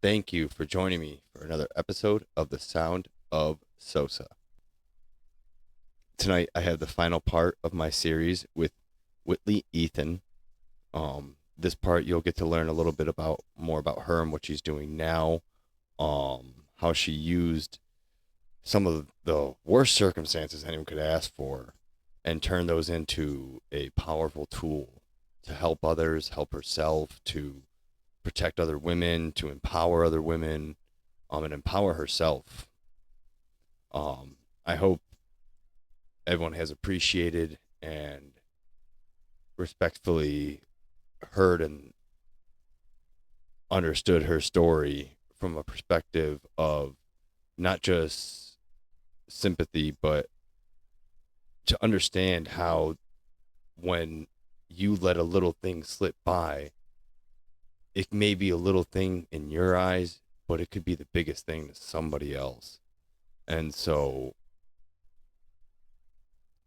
thank you for joining me for another episode of the Sound of Sosa. Tonight, I have the final part of my series with Witlee Ethan. This part, you'll get to learn a little bit more about her and what she's doing now, how she used some of the worst circumstances anyone could ask for and turned those into a powerful tool to help others, help herself, to protect other women, to empower other women, and empower herself. I hope everyone has appreciated and respectfully heard and understood her story from a perspective of not just sympathy, but to understand how when you let a little thing slip by, it may be a little thing in your eyes, but it could be the biggest thing to somebody else. And so,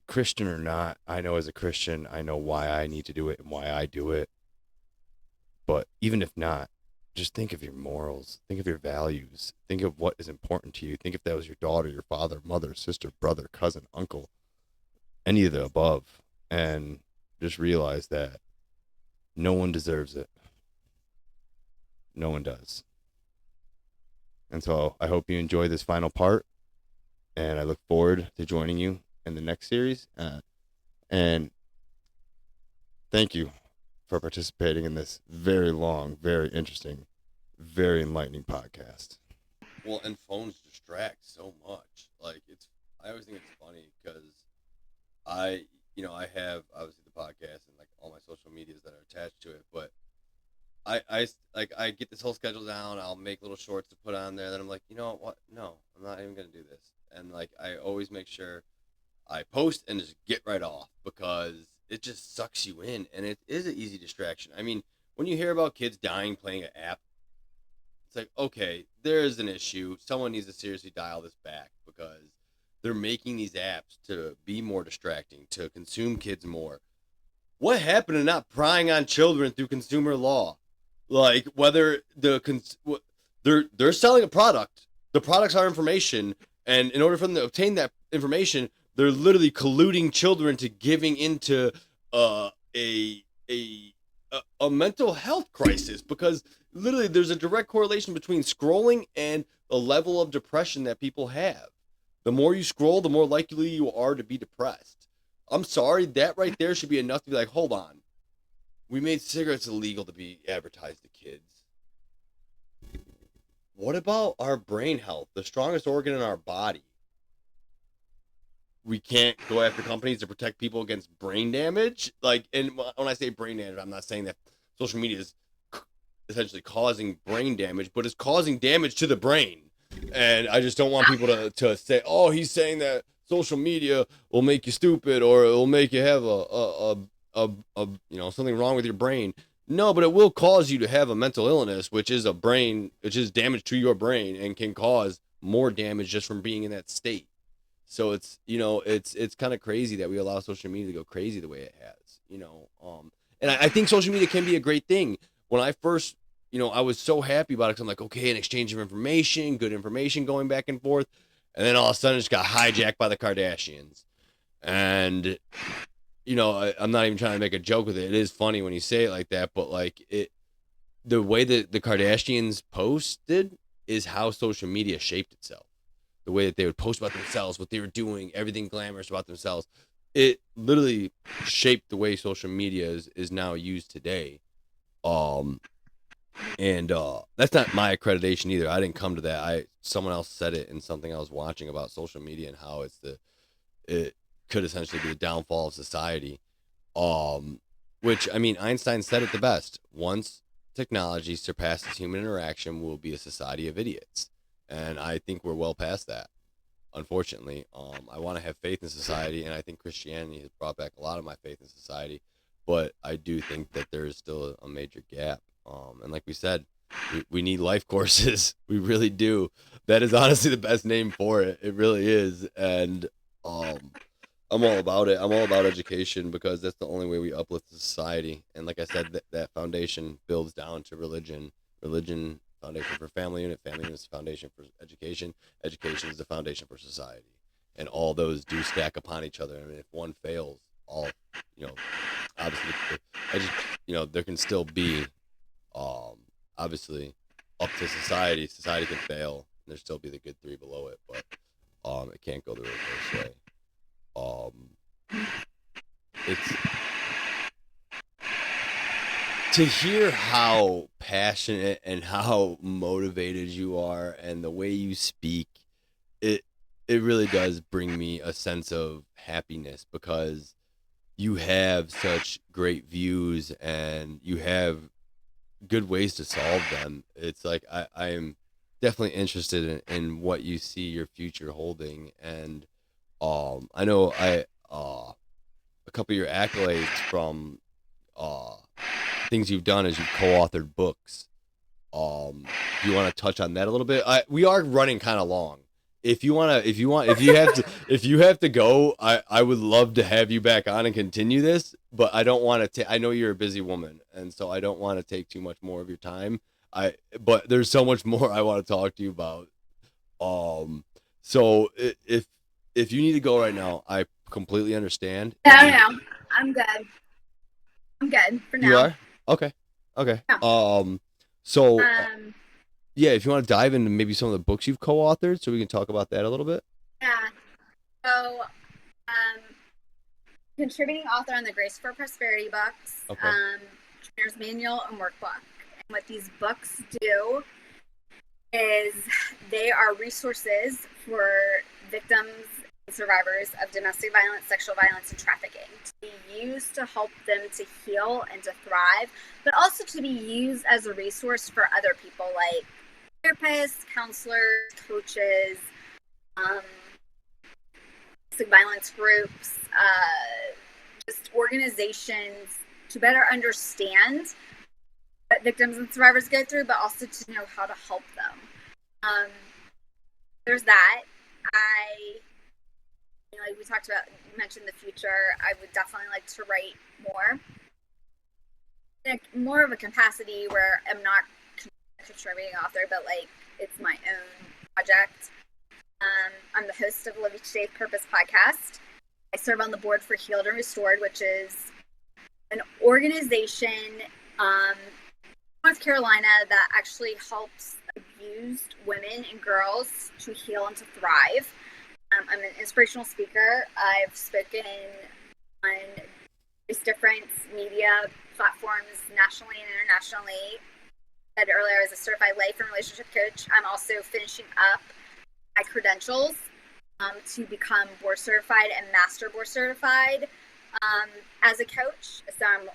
Christian or not, I know as a Christian, I know why I need to do it and why I do it. But even if not, just think of your morals, think of your values, think of what is important to you. Think if that was your daughter, your father, mother, sister, brother, cousin, uncle, any of the above, and just realize that no one deserves it. No one does. And so I hope you enjoy this final part, and I look forward to joining you in the next series. And thank you for participating in this very long, very interesting, very enlightening podcast. Well, and phones distract so much. I always think it's funny because I have obviously the podcast and like all my social medias that are attached to it, but I get this whole schedule down. I'll make little shorts to put on there. Then I'm like, you know what? No, I'm not even gonna do this. And like, I always make sure I post and just get right off because it just sucks you in, and it is an easy distraction. I mean, when you hear about kids dying playing an app, it's like, okay, there is an issue. Someone needs to seriously dial this back because they're making these apps to be more distracting, to consume kids more. What happened to not prying on children through consumer law? Like whether they're selling a product, the products are information, and in order for them to obtain that information, they're literally colluding children to giving into uh, a a a mental health crisis because literally there's a direct correlation between scrolling and the level of depression that people have. The more you scroll, the more likely you are to be depressed. I'm sorry, that right there should be enough to be like, hold on. We made cigarettes illegal to be advertised to kids. What about our brain health, the strongest organ in our body? We can't go after companies to protect people against brain damage. And when I say brain damage, I'm not saying that social media is essentially causing brain damage, but it's causing damage to the brain. And I just don't want people to say, oh, he's saying that social media will make you stupid or it will make you have a something wrong with your brain. No, but it will cause you to have a mental illness, which is damage to your brain and can cause more damage just from being in that state. So it's kind of crazy that we allow social media to go crazy the way it has. And I think social media can be a great thing. When I first, I was so happy about it because I'm like, okay, an exchange of information, good information going back and forth. And then all of a sudden it just got hijacked by the Kardashians. And, I'm not even trying to make a joke with it. It is funny when you say it like that, but the way that the Kardashians posted is how social media shaped itself. The way that they would post about themselves, what they were doing, everything glamorous about themselves. It literally shaped the way social media is now used today. And that's not my accreditation either. I didn't come to that. Someone else said it in something I was watching about social media and how it could essentially be the downfall of society. Which, I mean, Einstein said it the best. Once technology surpasses human interaction, we'll be a society of idiots. And I think we're well past that, unfortunately. I want to have faith in society, and I think Christianity has brought back a lot of my faith in society. But I do think that there is still a major gap. And like we said, we need life courses. We really do. That is honestly the best name for it. It really is. And I'm all about it. I'm all about education because that's the only way we uplift society. And like I said, that foundation builds down to religion. Religion foundation for family unit is the foundation for education, education is the foundation for society, and all those do stack upon each other. I mean, if one fails, all, you know, obviously, there can still be, obviously, up to society. Society can fail, and there still be the good three below it, but it can't go the reverse way. It's to hear how passionate and how motivated you are, and the way you speak. It really does bring me a sense of happiness, because you have such great views and you have good ways to solve them. It's like I am definitely interested in what you see your future holding. And I know a couple of your accolades from things you've done is you've co-authored books. Do you want to touch on that a little bit? We are running kind of long. If you have to go, I would love to have you back on and continue this, but I don't want to I know you're a busy woman, and so I don't want to take too much more of your time. But there's so much more I want to talk to you about. So if you need to go right now, I completely understand. No, I'm good. I'm good for now. You are? Okay. Yeah. So yeah, if you want to dive into maybe some of the books you've co-authored, so we can talk about that a little bit. Yeah. So, contributing author on the Grace for Prosperity books, Okay. Trainer's Manual, and Workbook. And what these books do is they are resources for victims and survivors of domestic violence, sexual violence, and trafficking, to be used to help them to heal and to thrive, but also to be used as a resource for other people, like therapists, counselors, coaches, domestic violence groups, just organizations, to better understand what victims and survivors go through, but also to know how to help them. There's that. Like we talked about, you mentioned the future. I would definitely like to write more. More of a capacity where I'm not a contributing author, but like it's my own project. I'm the host of Live Each Day with Purpose podcast. I serve on the board for Healed and Restored, which is an organization in North Carolina that actually helps abused women and girls to heal and to thrive. I'm an inspirational speaker. I've spoken on various different media platforms nationally and internationally. I said earlier, I was a certified life and relationship coach. I'm also finishing up my credentials to become board certified and master board certified as a coach. So I'm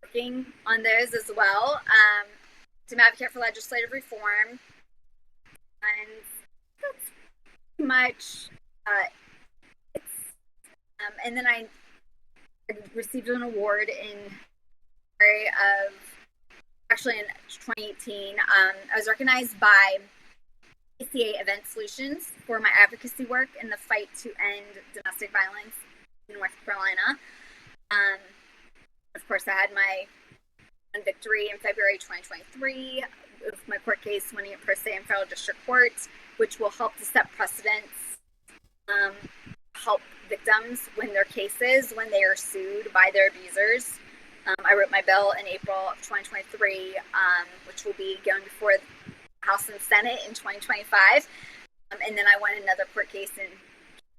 working on those as well. To advocate for legislative reform. And that's pretty much and then I received an award in 2018. I was recognized by ACA Event Solutions for my advocacy work in the fight to end domestic violence in North Carolina. Of course, I had my victory in February 2023 with my court case winning at pro se in federal district court, which will help to set precedents, help victims win their cases when they are sued by their abusers. I wrote my bill in April of 2023, which will be going before the House and Senate in 2025. And then I won another court case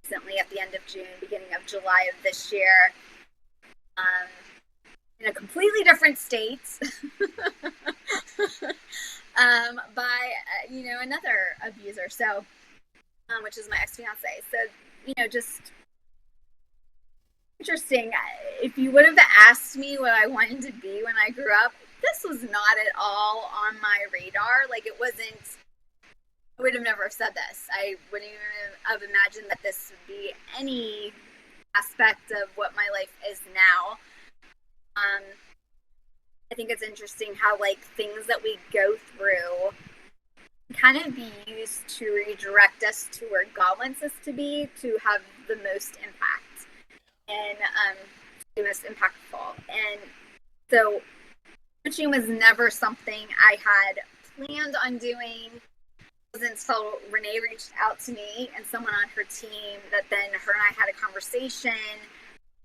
recently at the end of June, beginning of July of this year, in a completely different state, by another abuser. So, which is my ex-fiance. So, just interesting. If you would have asked me what I wanted to be when I grew up, this was not at all on my radar. Like, it wasn't. I would have never said this. I wouldn't even have imagined that this would be any aspect of what my life is now. I think it's interesting how things that we go through kind of be used to redirect us to where God wants us to be, to have the most impact and the most impactful. And so coaching was never something I had planned on doing wasn't until Renee reached out to me and someone on her team that then her and I had a conversation,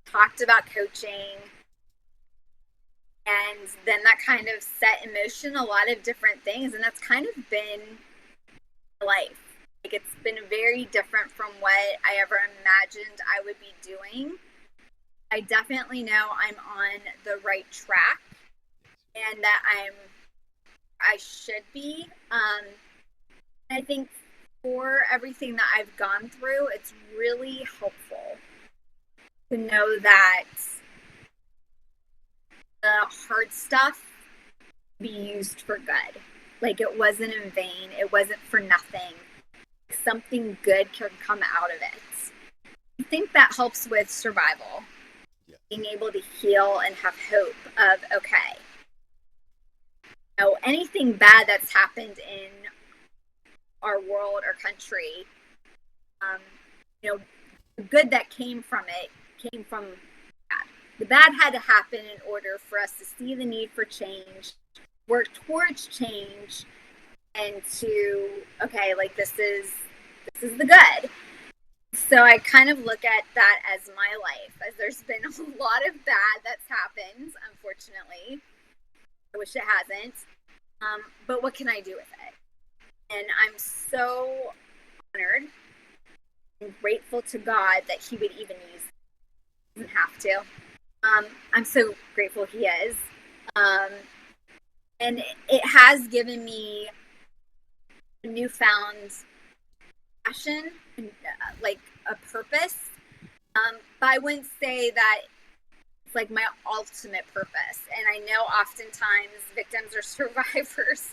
talked about coaching, and then that kind of set in motion a lot of different things, and that's kind of been my life. Like, it's been very different from what I ever imagined I would be doing. I definitely know I'm on the right track and that I should be. I think for everything that I've gone through, it's really helpful to know that the hard stuff be used for good. Like, it wasn't in vain. It wasn't for nothing. Something good can come out of it. I think that helps with survival. Yeah. Being able to heal and have hope of, okay, you know, anything bad that's happened in our world or country, you know, the good that came from it came from bad. The bad had to happen in order for us to see the need for change, work towards change, and to, okay, like, this is the good. So I kind of look at that as my life, as there's been a lot of bad that's happened, unfortunately. I wish it hasn't. But what can I do with it? And I'm so honored and grateful to God that he would even use it. He doesn't have to. I'm so grateful he is. And it has given me a newfound passion and like a purpose. But I wouldn't say that it's like my ultimate purpose. And I know oftentimes victims or survivors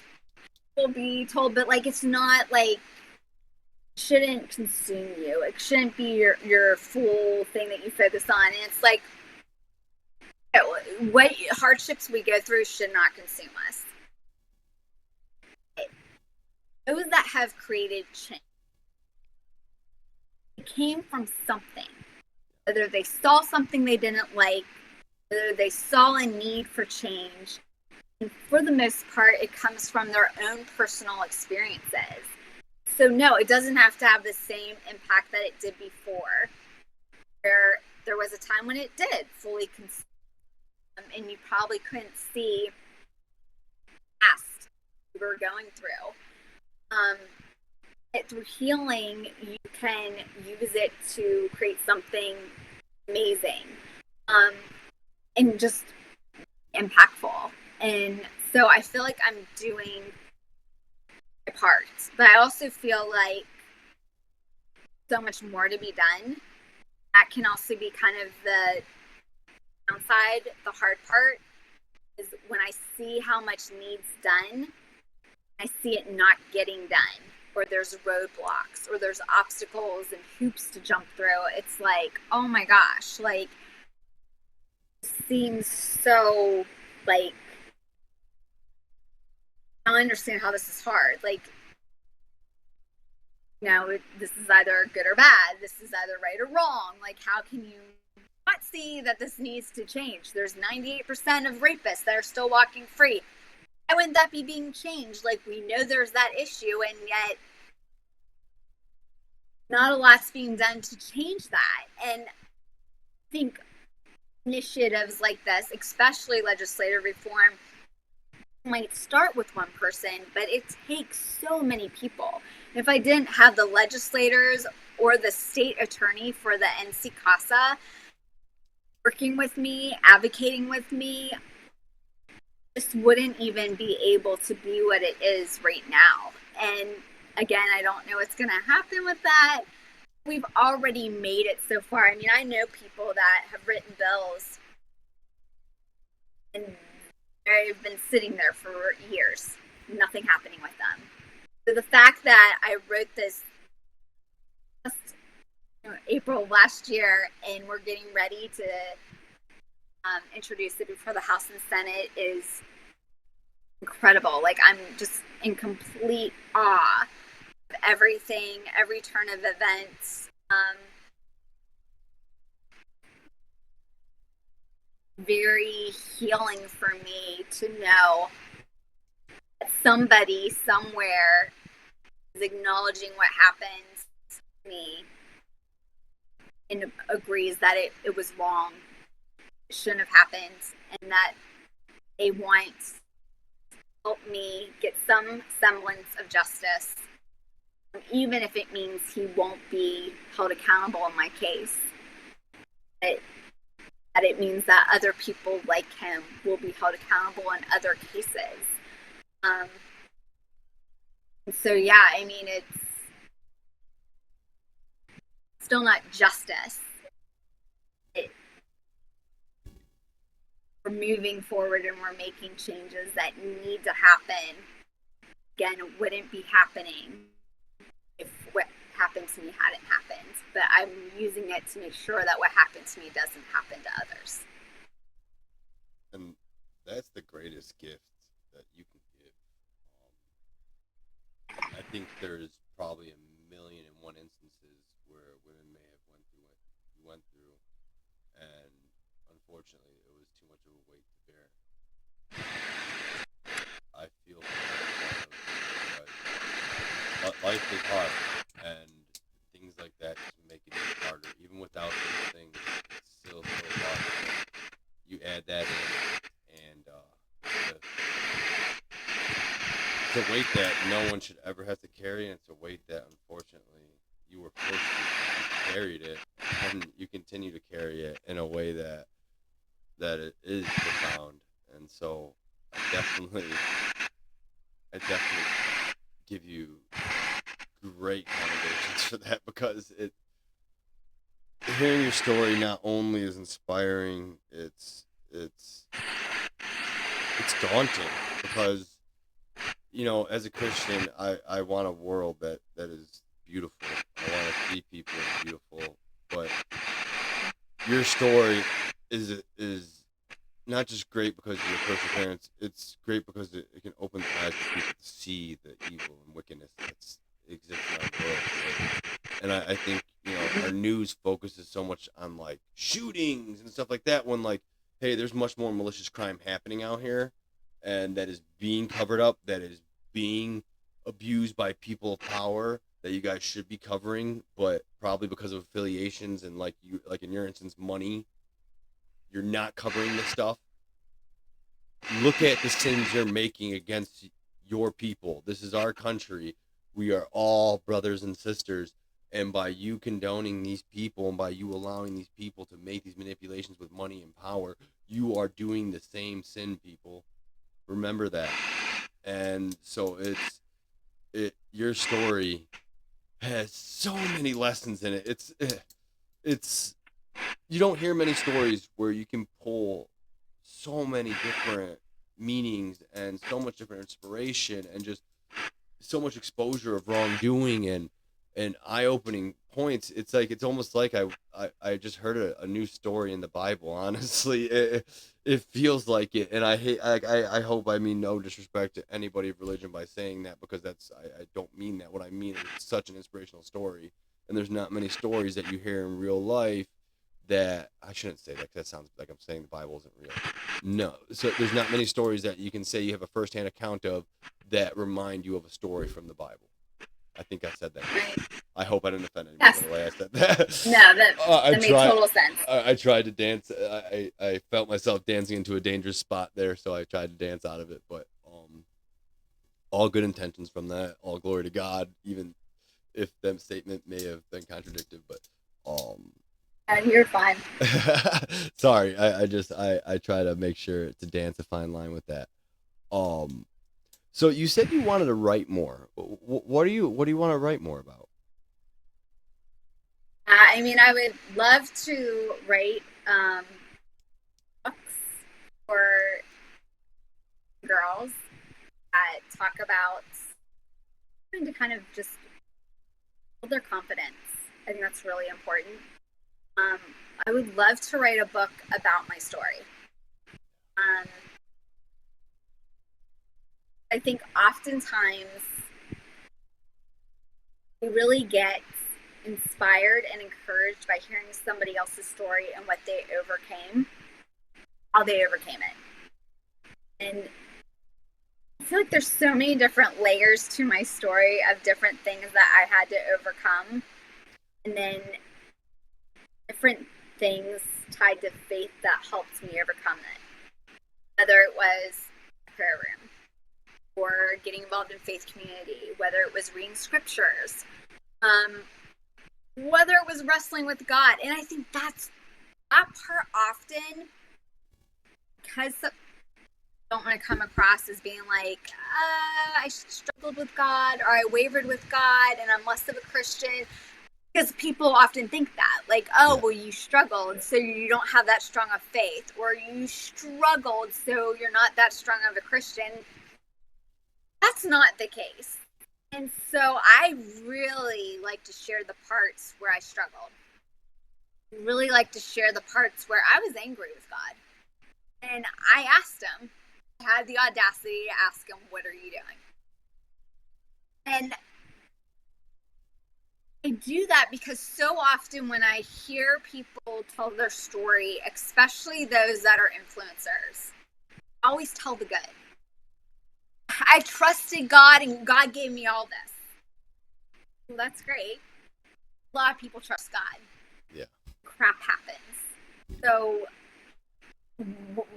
will be told, but like, it's not like, it shouldn't consume you. It shouldn't be your full thing that you focus on. And it's like, what hardships we go through should not consume us. Those that have created change, it came from something. Whether they saw something they didn't like, whether they saw a need for change. And for the most part, it comes from their own personal experiences. So no, it doesn't have to have the same impact that it did before. There was a time when it did fully consume, and you probably couldn't see past what you were going through. Through healing, you can use it to create something amazing, and just impactful. And so I feel like I'm doing my part, but I also feel like so much more to be done. That can also be kind of the downside. The hard part is when I see how much needs done, I see it not getting done, or there's roadblocks, or there's obstacles and hoops to jump through. It's like, oh my gosh, like, it seems so, like, I don't understand how this is hard. Like, you know, this is either good or bad. This is either right or wrong. Like, how can you not see that this needs to change? There's 98% of rapists that are still walking free. Why wouldn't that be being changed? Like, we know there's that issue, and yet not a lot's being done to change that. And I think initiatives like this, especially legislative reform, might start with one person, but it takes so many people. If I didn't have the legislators or the state attorney for the NC CASA working with me, advocating with me, this wouldn't even be able to be what it is right now. And again, I don't know what's going to happen with that. We've already made it so far. I mean, I know people that have written bills and they've been sitting there for years, nothing happening with them. So the fact that I wrote this just April of last year and we're getting ready to introduce it before the House and Senate is incredible. Like, I'm just in complete awe of everything, every turn of events. Very healing for me to know somebody somewhere is acknowledging what happened to me and agrees that it was wrong, it shouldn't have happened, and that they want to help me get some semblance of justice, even if it means he won't be held accountable in my case. That it means that other people like him will be held accountable in other cases. So yeah, I mean, it's still not justice. We're moving forward and we're making changes that need to happen. Again, it wouldn't be happening if what happened to me hadn't happened. But I'm using it to make sure that what happened to me doesn't happen to others. And that's the greatest gift that you can give. I think there's probably 1,000,001 instances where women may have went through, and unfortunately, it was too much of a weight to bear. I feel but life is hard, and things like that just make it even harder. Even without those things, it's still so hard. You add that in, and it's a weight that no one should ever have to carry, and it's a weight that unfortunately you were forced to. You carried it, and you continue to carry it in a way that it is profound. And so I definitely give you great commendations for that, because hearing your story not only is inspiring, it's daunting, because as a Christian, I want a world that is beautiful. I want to see people as beautiful, but your story is not just great because of your perseverance. It's great because it can open the eyes of people to see the evil and wickedness that's exists in our world today. And I think our news focuses so much on like shootings and stuff like that, when like, hey, there's much more malicious crime happening out here, and that is being covered up, that is being abused by people of power, that you guys should be covering, but probably because of affiliations and like in your instance, money, you're not covering this stuff. Look at the sins you're making against your people. This is our country. We are all brothers and sisters. And by you condoning these people, and by you allowing these people to make these manipulations with money and power, you are doing the same sin, people. Remember that. And so your story has so many lessons in it. It's you don't hear many stories where you can pull so many different meanings and so much different inspiration and just so much exposure of wrongdoing and eye-opening points. It's like, it's almost like I just heard a new story in the Bible. Honestly, it feels like it, and I hate. I hope I mean no disrespect to anybody of religion by saying that, because I don't mean that. What I mean is, it's such an inspirational story, and there's not many stories that you hear in real life that I shouldn't say that, 'cause that sounds like I'm saying the Bible isn't real. No, so there's not many stories that you can say you have a firsthand account of that remind you of a story from the Bible. I think I said that. I hope I didn't offend anyone by the way I said that. No, that made total sense. I tried to dance. I felt myself dancing into a dangerous spot there, so I tried to dance out of it. But all good intentions from that. All glory to God, even if that statement may have been contradicted. But you're fine. Sorry, I try to make sure to dance a fine line with that. So you said you wanted to write more. What do you want to write more about? I mean, I would love to write books for girls that talk about trying to kind of just build their confidence. I think that's really important. I would love to write a book about my story. I think oftentimes we really get inspired and encouraged by hearing somebody else's story and what they overcame, how they overcame it. And I feel like there's so many different layers to my story of different things that I had to overcome. And then different things tied to faith that helped me overcome it. Whether it was a prayer room or getting involved in faith community, whether it was reading scriptures, whether it was wrestling with God. And I think that's that part often, because I don't want to come across as being like, I struggled with God or I wavered with God and I'm less of a Christian. Because people often think that, like, oh, well, you struggled, so you don't have that strong of faith, or you struggled, so you're not that strong of a Christian. That's not the case. And so I really like to share the parts where I struggled. I really like to share the parts where I was angry with God. And I asked him, I had the audacity to ask him, what are you doing? And I do that because so often when I hear people tell their story, especially those that are influencers, I always tell the good. I trusted God and God gave me all this. Well, that's great. A lot of people trust God. Yeah. Crap happens. So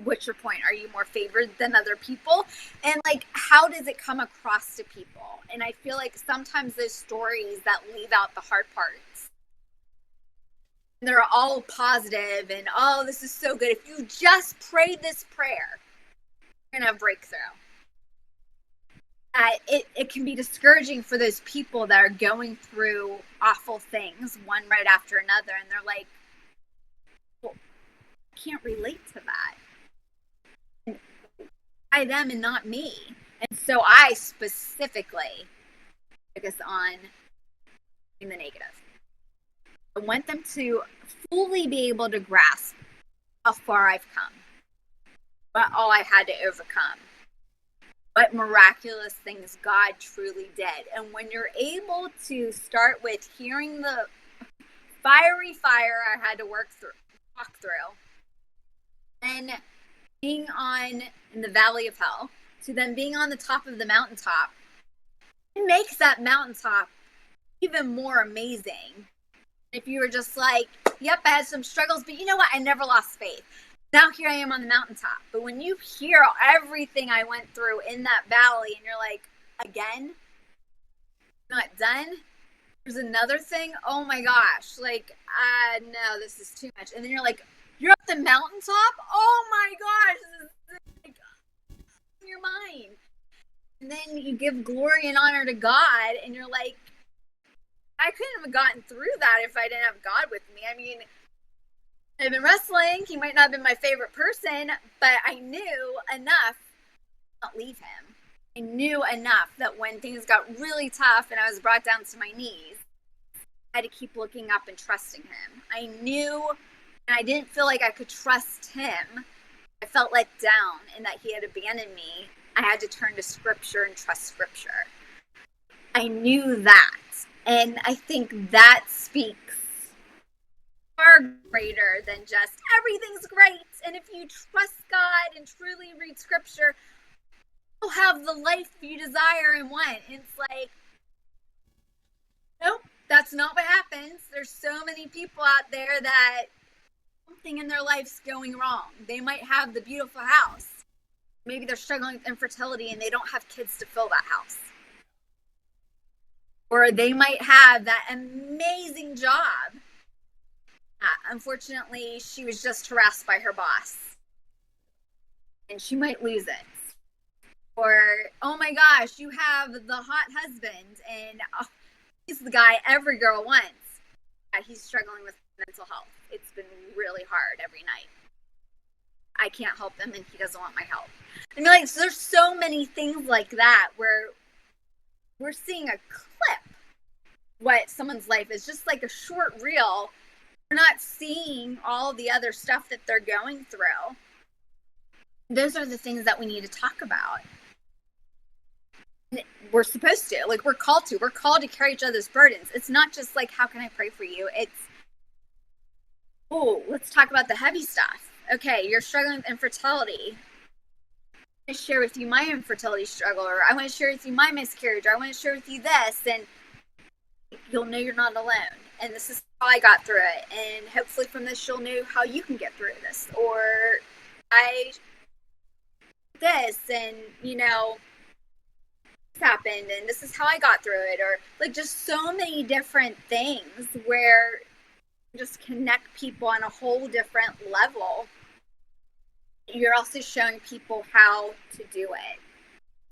what's your point? Are you more favored than other people? And like, how does it come across to people? And I feel like sometimes those stories that leave out the hard parts, they're all positive and, oh, this is so good. If you just pray this prayer, you're gonna have breakthrough. It can be discouraging for those people that are going through awful things, one right after another, and they're like, well, I can't relate to that. I them and not me. And so I specifically focus on the negative. I want them to fully be able to grasp how far I've come, what all I had to overcome, what miraculous things God truly did. And when you're able to start with hearing the fiery fire I had to walk through, and being in the valley of hell, to then being on the top of the mountaintop, it makes that mountaintop even more amazing. If you were just like, yep, I had some struggles, but you know what? I never lost faith. Now here I am on the mountaintop. But when you hear everything I went through in that valley and you're like, again, not done. There's another thing. Oh my gosh. Like, no, this is too much. And then you're like, you're up the mountaintop? Oh my gosh. This is like in your mind. And then you give glory and honor to God and you're like, I couldn't have gotten through that if I didn't have God with me. I mean, I've been wrestling. He might not have been my favorite person, but I knew enough to not leave him. I knew enough that when things got really tough and I was brought down to my knees, I had to keep looking up and trusting him. I knew, and I didn't feel like I could trust him. I felt let down and that he had abandoned me. I had to turn to scripture and trust scripture. I knew that. And I think that speaks far greater than just everything's great. And if you trust God and truly read scripture, you'll have the life you desire and want. It's like, nope, that's not what happens. There's so many people out there that something in their life's going wrong. They might have the beautiful house. Maybe they're struggling with infertility and they don't have kids to fill that house. Or they might have that amazing job. Unfortunately, she was just harassed by her boss. And she might lose it. Or, oh my gosh, you have the hot husband and he's the guy every girl wants. He's struggling with mental health. It's been really hard every night. I can't help him and he doesn't want my help. I mean, like, so there's so many things like that where we're seeing a clip what someone's life is, just like a short reel. We're not seeing all the other stuff that they're going through. Those are the things that we need to talk about. We're supposed to, like, we're called to carry each other's burdens. It's not just like, how can I pray for you? It's, oh, let's talk about the heavy stuff. Okay, you're struggling with infertility. to share with you my infertility struggle, or I want to share with you my miscarriage, or I want to share with you this, and you'll know you're not alone. And this is how I got through it. And hopefully from this, you'll know how you can get through this. Or I this, and this happened, and this is how I got through it. Or like just so many different things where you just connect people on a whole different level. You're also showing people how to do it.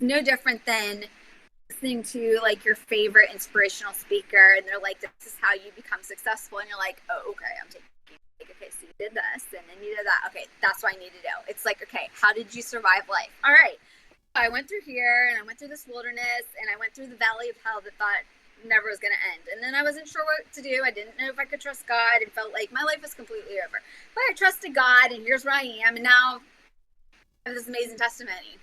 No different than listening to like your favorite inspirational speaker, and they're like, this is how you become successful, and you're like, oh, okay, I'm taking okay, so you did this and then you did that, okay, that's what I need to do. It's like, okay, how did you survive life? All right, I went through here, and I went through this wilderness, and I went through the valley of hell that thought never was going to end, and then I wasn't sure what to do. I didn't know if I could trust God, and felt like my life was completely over, but I trusted God, and here's where I am, and now I have this amazing testimony.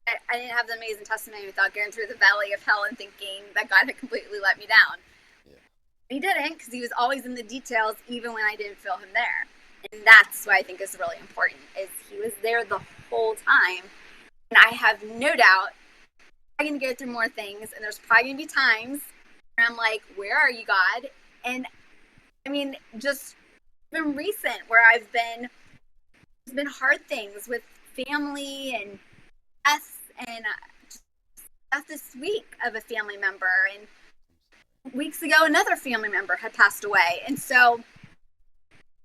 I didn't have the amazing testimony without going through the valley of hell and thinking that God had completely let me down. Yeah. He didn't, because he was always in the details, even when I didn't feel him there. And that's what I think is really important, is he was there the whole time. And I have no doubt I'm going to go through more things, and there's probably going to be times where I'm like, where are you, God? And I mean, just been recent where there's been hard things with family and death, and just death this week of a family member, and weeks ago another family member had passed away. And so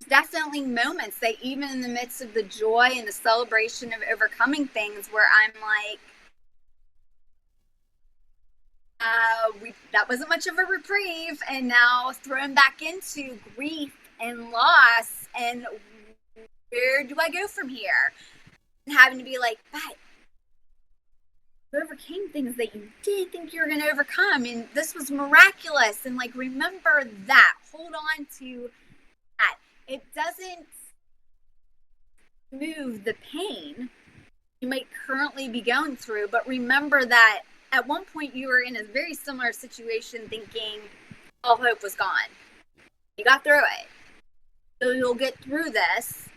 definitely moments that even in the midst of the joy and the celebration of overcoming things, where I'm like, that wasn't much of a reprieve, and now thrown back into grief and loss, and where do I go from here? And having to be like, but you overcame things that you didn't think you were going to overcome, and this was miraculous. And like, remember that, hold on to that. It doesn't move the pain you might currently be going through, but remember that at one point you were in a very similar situation, thinking all hope was gone. You got through it, so you'll get through this.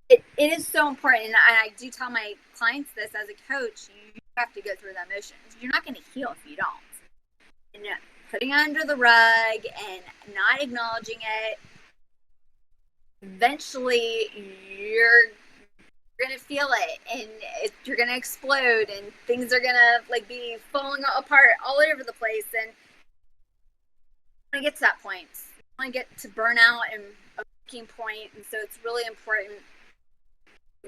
It is so important, and I do tell my clients this as a coach. You have to go through the emotions. You're not going to heal if you don't. And putting it under the rug and not acknowledging it, eventually you're going to feel it, and you're going to explode, and things are going to like be falling apart all over the place. And you want to get to that point. You want to get to burnout and a breaking point, and so it's really important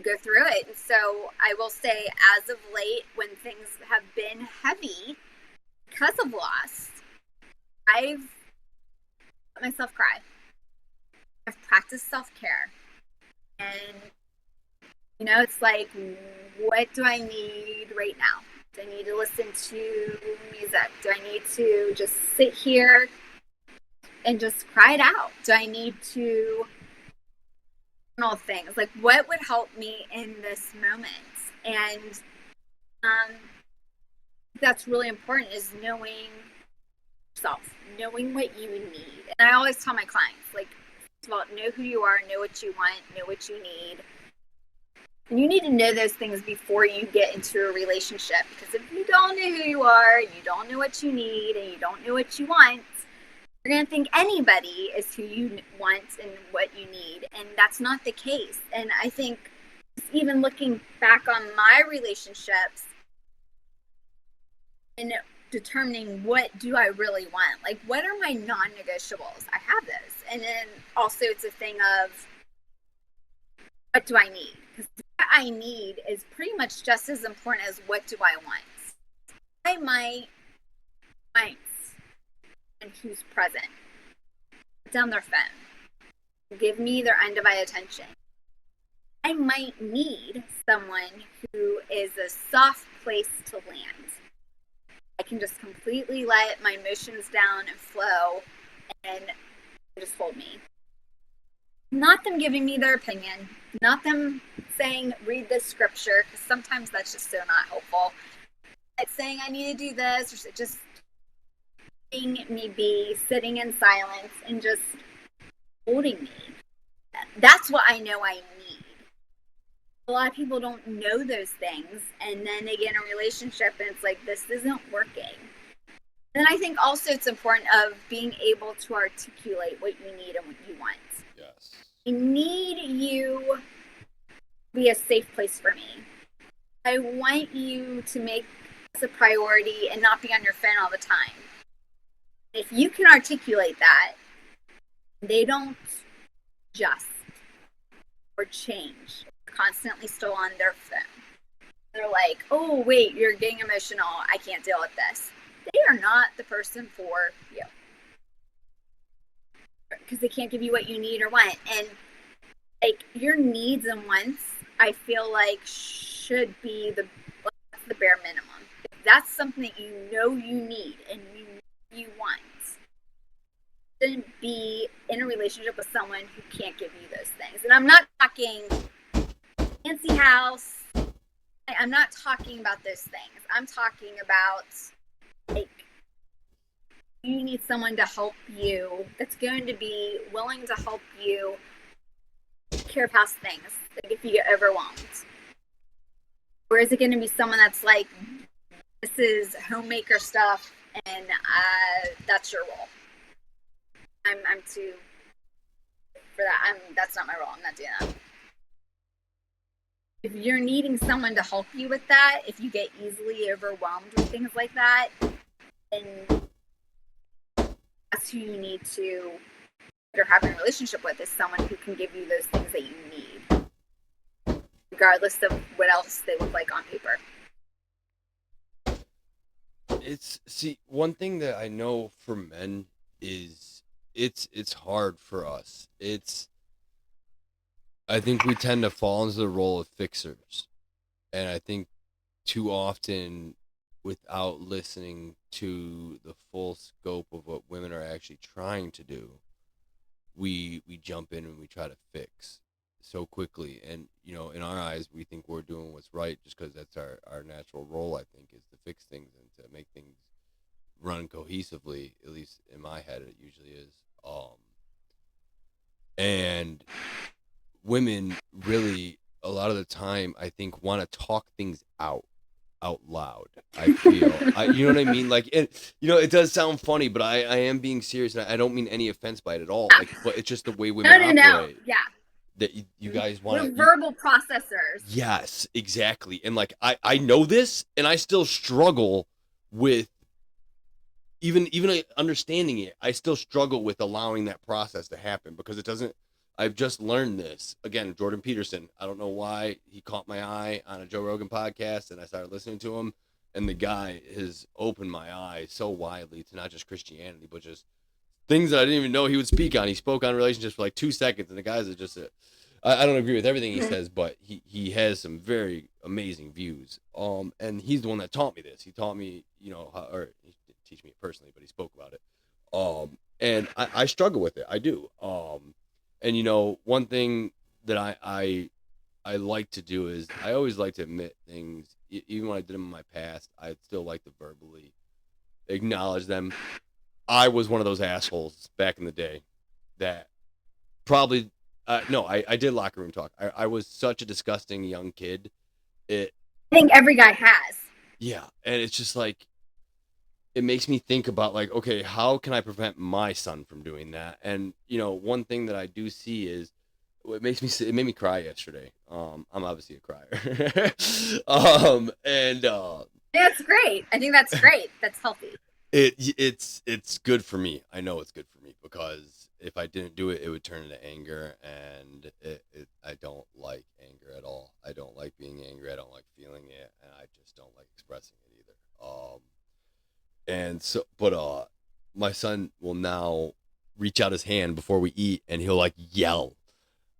go through it. And so I will say, as of late, when things have been heavy because of loss, I've let myself cry. I've practiced self-care, and it's like, what do I need right now? Do I need to listen to music? Do I need to just sit here and just cry it out? Do I need to things, like what would help me in this moment? And that's really important, is knowing yourself, knowing what you need. And I always tell my clients, like, first of all, know who you are, know what you want, know what you need. And you need to know those things before you get into a relationship, because if you don't know who you are, you don't know what you need, and you don't know what you want, you're going to think anybody is who you want and what you need. And that's not the case. And I think even looking back on my relationships and determining what do I really want, like what are my non-negotiables? I have those. And then also it's a thing of, what do I need? Because what I need is pretty much just as important as what do I want. I might and who's present. Put down their phone. Give me their undivided attention. I might need someone who is a soft place to land. I can just completely let my emotions down and flow, and just hold me. Not them giving me their opinion. Not them saying, read this scripture, because sometimes that's just so not helpful. It's saying I need to do this, or just me be sitting in silence and just holding me. That's what I know I need. a lot of people don't know those things, and then they get in a relationship and it's like, this isn't working. Then I think also it's important of being able to articulate what you need and what you want. Yes. I need you to be a safe place for me. I want you to make this a priority and not be on your phone all the time. If you can articulate that, they don't adjust or change. They're constantly still on their phone. They're like, oh, wait, you're getting emotional. I can't deal with this. They are not the person for you because they can't give you what you need or want. And like your needs and wants, I feel like should be the bare minimum. If that's something that you know you need and you want, shouldn't be in a relationship with someone who can't give you those things. And I'm not talking fancy house. I'm not talking about those things. I'm talking about like you need someone to help you that's going to be willing to help you take care of house things, like if you get overwhelmed. Or is it going to be someone that's like, this is homemaker stuff and that's your role? I'm too for that. That's not my role. I'm not doing that. If you're needing someone to help you with that, if you get easily overwhelmed with things like that, then that's who you need to you're having a relationship with, is someone who can give you those things that you need, regardless of what else they look like on paper. One thing that I know for men is it's hard for us. I think we tend to fall into the role of fixers. And I think too often, without listening to the full scope of what women are actually trying to do, we jump in and we try to fix so quickly. And, in our eyes, we think we're doing what's right just because that's our natural role, I think, is to fix things and to make things run cohesively. At least in my head, it usually is. And women really, a lot of the time, I think, want to talk things out loud. I feel, you know what I mean? Like, it does sound funny, but I am being serious, and I don't mean any offense by it at all. Like, but it's just the way women operate. No. Yeah. That you guys want to. We're verbal processors. Yes, exactly. And like, I know this, and I still struggle with even understanding it. I still struggle with allowing that process to happen because it doesn't. I've just learned this. Again, Jordan Peterson. I don't know why he caught my eye on a Joe Rogan podcast, and I started listening to him. And the guy has opened my eyes so widely to not just Christianity, but just things that I didn't even know he would speak on. He spoke on relationships for like 2 seconds, and the guys are just I don't agree with everything he says, but he has some very amazing views. And he's the one that taught me this. He taught me, or he didn't teach me it personally, but he spoke about it. And I struggle with it. I do. And one thing that I like to do is I always like to admit things, even when I did them in my past. I still like to verbally acknowledge them. I was one of those assholes back in the day that probably no, I did locker room talk. I was such a disgusting young kid. I think every guy has. Yeah, and it's just like it makes me think about like, okay, how can I prevent my son from doing that? And one thing that I do see is it made me cry yesterday. I'm obviously a crier. And that's great. I think that's great. That's healthy. It's good for me. I know it's good for me because if I didn't do it, it would turn into anger, and I don't like anger at all. I don't like being angry. I don't like feeling it, and I just don't like expressing it either. And so, but my son will now reach out his hand before we eat, and he'll like yell,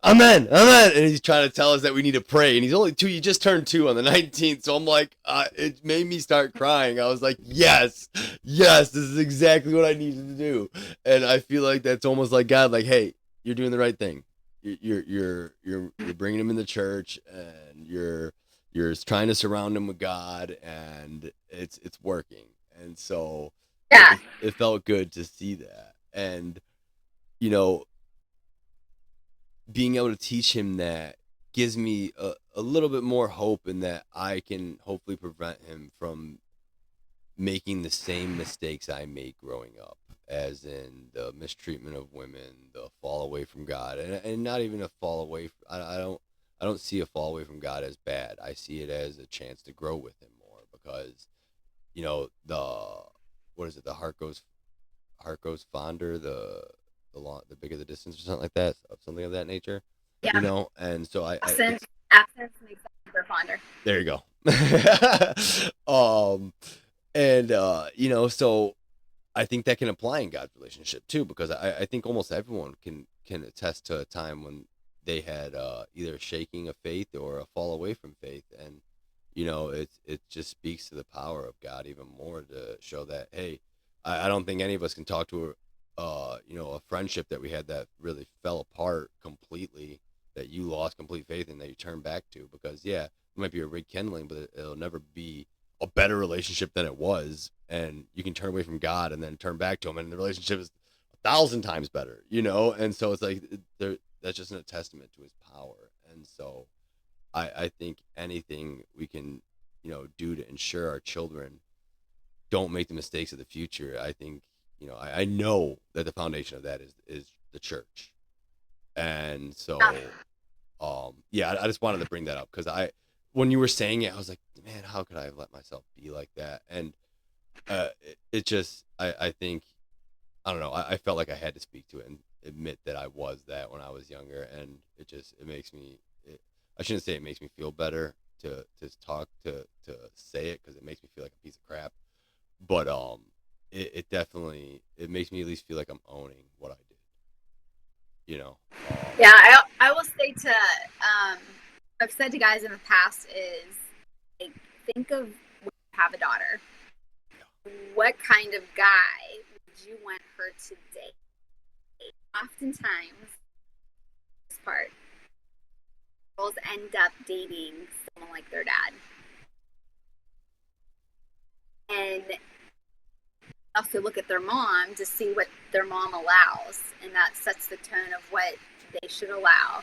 Amen, and he's trying to tell us that we need to pray, and he's only 2. He just turned 2 on the 19th, so I'm like, it made me start crying. I was like, yes, this is exactly what I needed to do. And I feel like that's almost like God, like, hey, you're doing the right thing. You're bringing him in the church, and you're trying to surround him with God, and it's working. And so yeah, it felt good to see that. And being able to teach him that gives me a little bit more hope in that I can hopefully prevent him from making the same mistakes I made growing up, as in the mistreatment of women, the fall away from God, and not even a fall away. I don't see a fall away from God as bad. I see it as a chance to grow with Him more, because the what is it? The heart goes fonder, the bigger the distance, or something like that, something of that nature. Yeah. And so Absence makes the fonder. there you go. And so I think that can apply in God's relationship too, because I think almost everyone can attest to a time when they had either shaking of faith or a fall away from faith, and it just speaks to the power of God even more to show that, hey, I don't think any of us can talk to a friendship that we had that really fell apart completely, that you lost complete faith in, that you turn back to, because it might be a rekindling, but it'll never be a better relationship than it was. And you can turn away from God and then turn back to Him, and the relationship is 1,000 times better, and so it's like that's just a testament to His power. And so I think anything we can do to ensure our children don't make the mistakes of the future, I think I know that the foundation of that is the church. And so I just wanted to bring that up, because when you were saying it, I was like, man, how could I have let myself be like that? And it just, I think, I don't know, I felt like I had to speak to it and admit that I was that when I was younger. And it makes me, I shouldn't say it makes me feel better to talk, to say it, because it makes me feel like a piece of crap. But it definitely, it makes me at least feel like I'm owning what I did. Yeah, I will say to I've said to guys in the past is, like, think of when you have a daughter. What kind of guy would you want her to date? Oftentimes, this part, girls end up dating someone like their dad. And also look at their mom to see what their mom allows, and that sets the tone of what they should allow.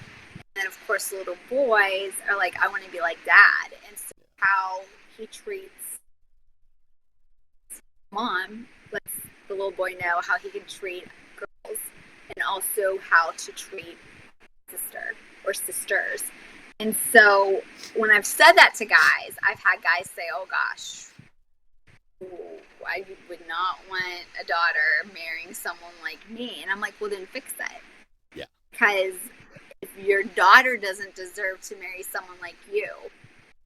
And of course, little boys are like, I want to be like dad, and so how he treats mom lets the little boy know how he can treat girls, and also how to treat sister or sisters. And so when I've said that to guys, I've had guys say, oh gosh, I would not want a daughter marrying someone like me. And I'm like, well, then fix it. Yeah. Because if your daughter doesn't deserve to marry someone like you,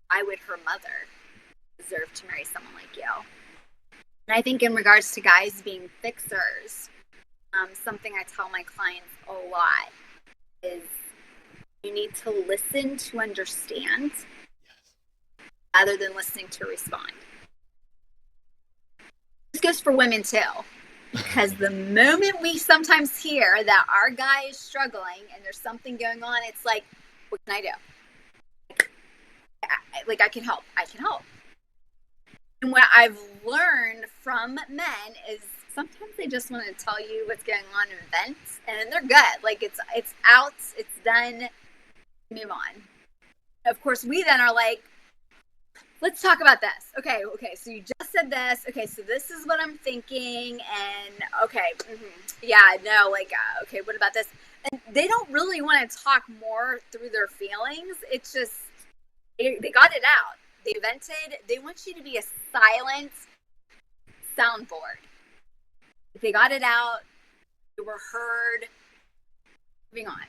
why would her mother deserve to marry someone like you? And I think in regards to guys being fixers, something I tell my clients a lot is you need to listen to understand rather than listening to respond. This goes for women too, because the moment we sometimes hear that our guy is struggling and there's something going on, it's like, what can I do? Like, I can help. And what I've learned from men is sometimes they just want to tell you what's going on in events, and they're good. Like, it's out, it's done, move on. Of course, we then are like, let's talk about this. Okay, so you just said this. Okay, so this is what I'm thinking, and okay, okay, what about this? And they don't really want to talk more through their feelings. It's just, they got it out. They vented. They want you to be a silent soundboard. They got it out. They were heard. Moving on.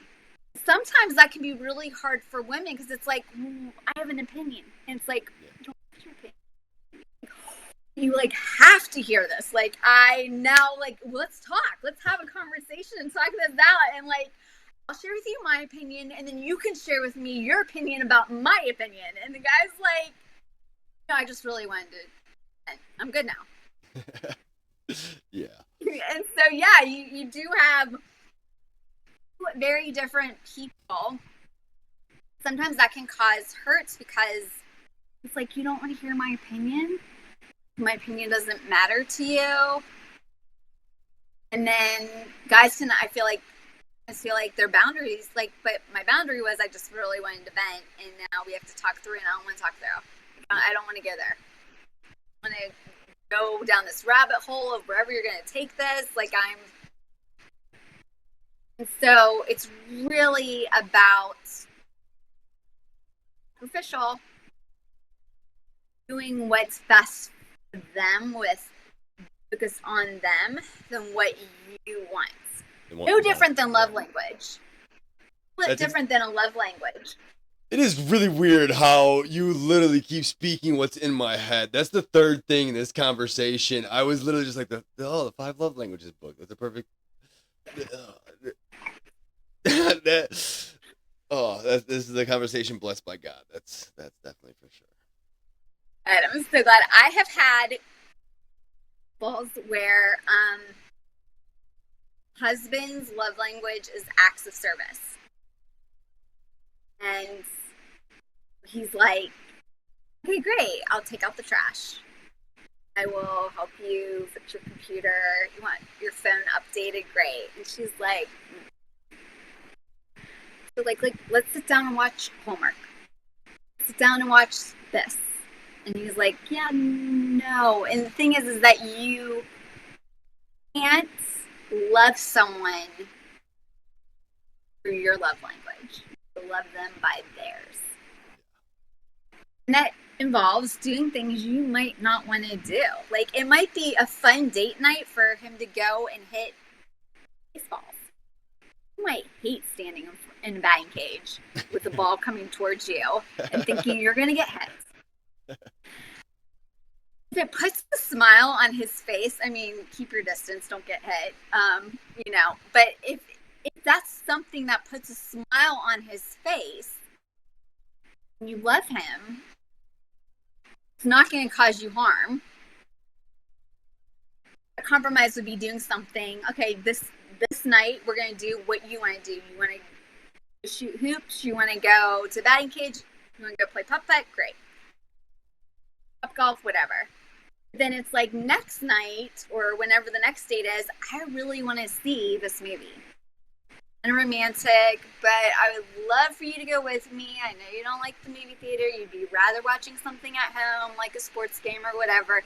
Sometimes that can be really hard for women, because it's like, I have an opinion. And it's like, don't have your opinion. You like have to hear this. Like, let's talk. Let's have a conversation and talk this out. And like, I'll share with you my opinion, and then you can share with me your opinion about my opinion. And the guy's like, no, I just really wanted to, I'm good now. Yeah. And so, yeah, you do have very different people. Sometimes that can cause hurts, because it's like, you don't want to hear my opinion. My opinion doesn't matter to you. And then guys can, I feel like, I feel like their boundaries, like, but my boundary was I just really wanted to vent, and now we have to talk through, and I don't want to talk through. I don't want to go there. I want to go down this rabbit hole of wherever you're going to take this. And so it's really about superficial, doing what's best for them with focus on them than what you want. No different than love language. Different than a love language. It is really weird how you literally keep speaking what's in my head. That's the third thing in this conversation. I was literally just like, the 5 love languages book. That's a perfect. This is a conversation blessed by God. That's definitely for sure. And I'm so glad. I have had balls where husband's love language is acts of service. And he's like, okay, great. I'll take out the trash. I will help you fix your computer. You want your phone updated? Great. And she's like, so like let's sit down and watch homework. Sit down and watch this. And he's like, yeah, no. And the thing is that you can't love someone through your love language. You love them by theirs. And that involves doing things you might not want to do. Like, it might be a fun date night for him to go and hit baseballs. You might hate standing in a batting cage with the ball coming towards you and thinking you're going to get hit. If it puts a smile on his face, I mean, keep your distance, don't get hit, but if that's something that puts a smile on his face, and you love him, it's not going to cause you harm. A compromise would be doing something, okay, this night we're going to do what you want to do. You want to shoot hoops, you want to go to batting cage, you want to go play putt-putt, great. Top golf, whatever. Then it's like next night or whenever the next date is, I really want to see this movie. And romantic, but I would love for you to go with me. I know you don't like the movie theater. You'd be rather watching something at home, like a sports game or whatever.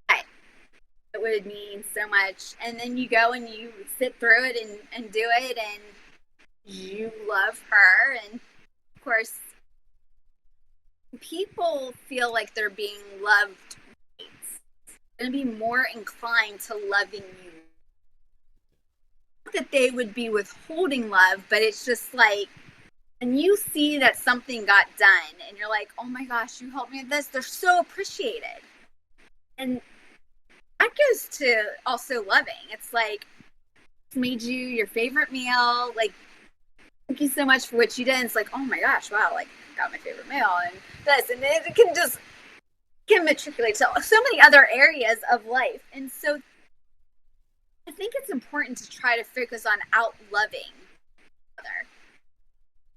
But it would mean so much. And then you go and you sit through it and do it, and you love her. And of course, people feel like they're being loved. They're going to be more inclined to loving you. Not that they would be withholding love, but it's just like, and you see that something got done, and you're like, oh my gosh, you helped me with this. They're so appreciated. And that goes to also loving. It's like, made you your favorite meal. Like, thank you so much for what you did. And it's like, oh my gosh, wow, like, got my favorite meal and this, and it can matriculate to so many other areas of life. And so I think it's important to try to focus on out loving other,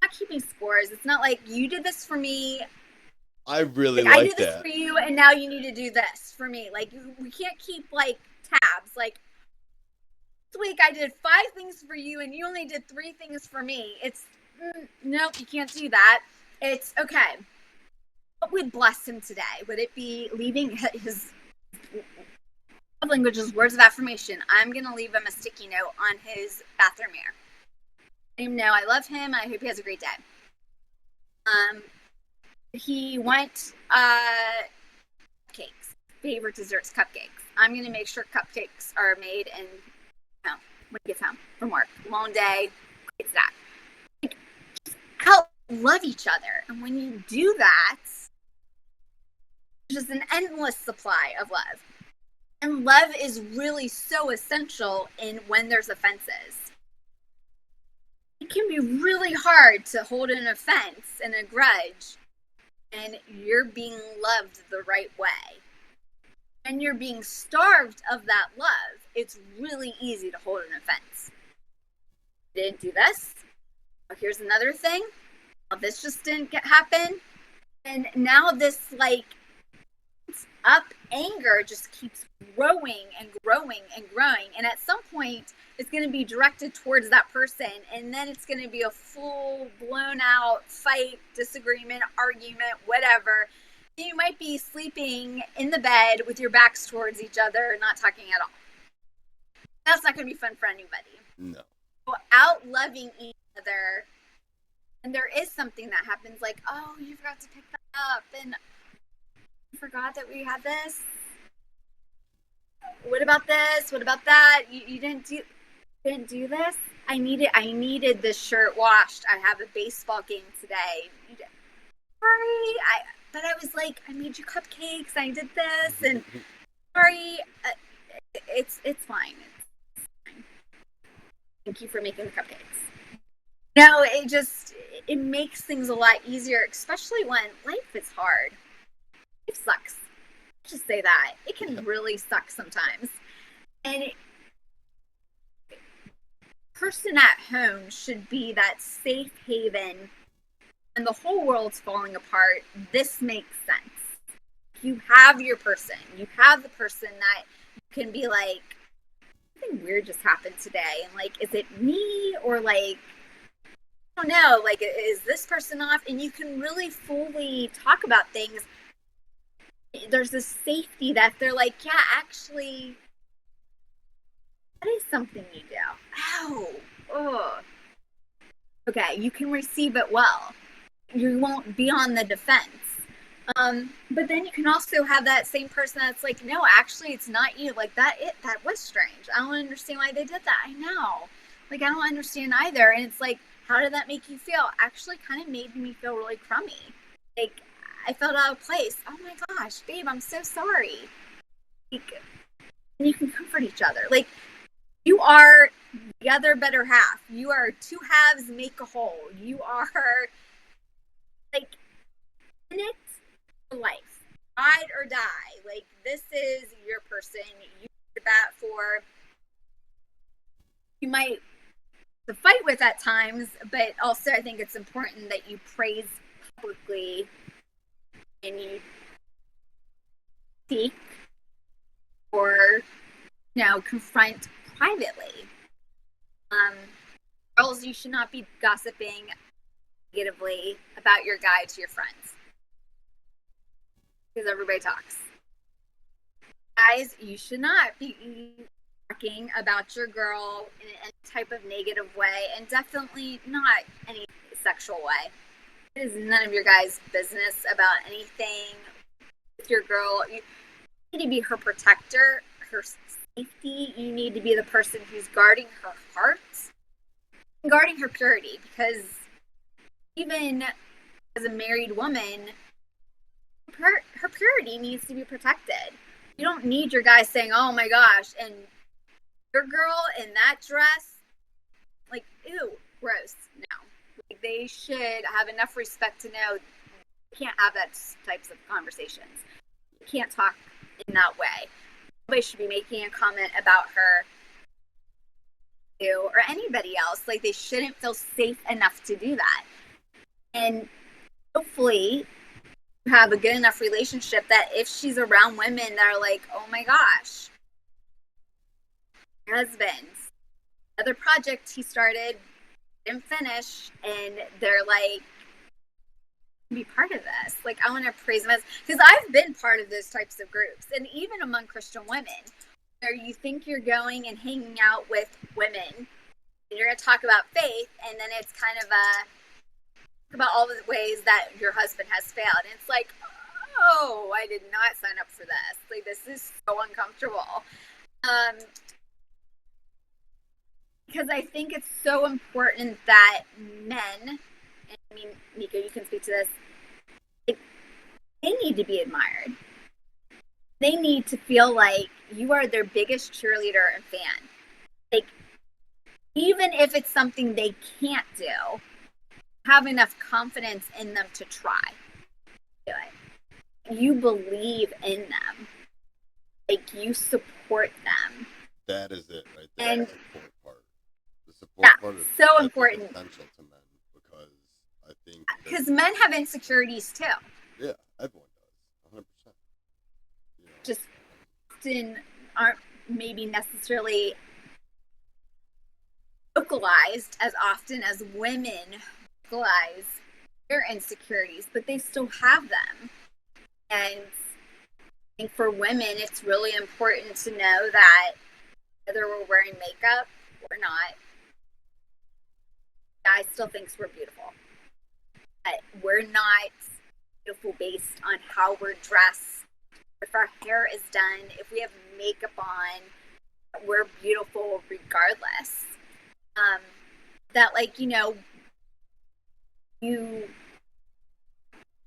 not keeping scores. It's not like you did this for me, I really I did that. this for you, and now you need to do this for me. Like, we can't keep like tabs. Like, this week I did 5 things for you and you only did 3 things for me. It's nope, you can't do that. It's okay. What would bless him today? Would it be leaving his love languages, words of affirmation? I'm going to leave him a sticky note on his bathroom mirror. Let him know I love him. I hope he has a great day. He wants cupcakes, favorite desserts, cupcakes. I'm going to make sure cupcakes are made and when he gets home from work. Long day, great snack. Like, just help love each other. And when you do that, there's just an endless supply of love. And love is really so essential in when there's offenses. It can be really hard to hold an offense and a grudge, and you're being loved the right way. And you're being starved of that love, it's really easy to hold an offense. Didn't do this. Oh, here's another thing. Oh, this just didn't happen. And now this, like, up anger just keeps growing and growing and growing. And at some point, it's going to be directed towards that person. And then it's going to be a full blown out fight, disagreement, argument, whatever. You might be sleeping in the bed with your backs towards each other, not talking at all. That's not going to be fun for anybody. No. So out loving each other. And there is something that happens like, oh, you forgot to pick that up. And I forgot that we had this. What about this? What about that? You didn't do this? I needed this shirt washed. I have a baseball game today. Sorry. But I was like, I made you cupcakes. I did this. And sorry. It's fine. It's fine. Thank you for making the cupcakes. No, it makes things a lot easier, especially when life is hard. Life sucks. Just say that. It can really suck sometimes. And the person at home should be that safe haven. And the whole world's falling apart. This makes sense. You have your person. You have the person that you can be like, something weird just happened today. And like, is it me? Or like, I don't know, like, is this person off? And you can really fully talk about things. There's this safety that they're like, yeah, actually, that is something you do. Ow. Ugh. Okay, you can receive it well. You won't be on the defense. But then you can also have that same person that's like, no, actually, it's not you. Like, that was strange. I don't understand why they did that. I know. Like, I don't understand either. And it's like, how did that make you feel? Actually kind of made me feel really crummy. Like, I felt out of place. Oh my gosh, babe, I'm so sorry. Like, and you can comfort each other. Like, you are the other better half. You are two halves make a whole. You are, like, in it for life. Ride or die. Like, this is your person. You do that for. You might to fight with at times, but also I think it's important that you praise publicly and you seek or confront privately. Girls, you should not be gossiping negatively about your guy to your friends because everybody talks. Guys, you should not be talking about your girl in any type of negative way, and definitely not any sexual way. It is none of your guys' business about anything with your girl. You need to be her protector, her safety. You need to be the person who's guarding her heart and guarding her purity, because even as a married woman, her purity needs to be protected. You don't need your guy saying, oh my gosh, and your girl in that dress, like, ew, gross. No. Like, they should have enough respect to know you can't have that types of conversations. You can't talk in that way. Nobody should be making a comment about her or anybody else. Like, they shouldn't feel safe enough to do that. And hopefully you have a good enough relationship that if she's around women that are like, oh my gosh, my husband, other project he started, didn't finish, and they're like, be part of this. Like, I want to praise them, because I've been part of those types of groups, and even among Christian women, where you think you're going and hanging out with women, and you're going to talk about faith, and then it's kind of about all the ways that your husband has failed. And it's like, oh, I did not sign up for this. Like, this is so uncomfortable. Because I think it's so important that men, and I mean, Nico, you can speak to this, they need to be admired. They need to feel like you are their biggest cheerleader and fan. Like, even if it's something they can't do, have enough confidence in them to try. Do it. You believe in them. Like, you support them. That is it right there. And the support part. The support part is so important. Essential to men, because I think because men have insecurities too. Yeah, everyone does. 100%. just often aren't maybe necessarily vocalized as often as women vocalize their insecurities, but they still have them. And I think for women, it's really important to know that whether we're wearing makeup or not, guy still thinks we're beautiful. But we're not beautiful based on how we're dressed. If our hair is done, if we have makeup on, we're beautiful regardless. That, like,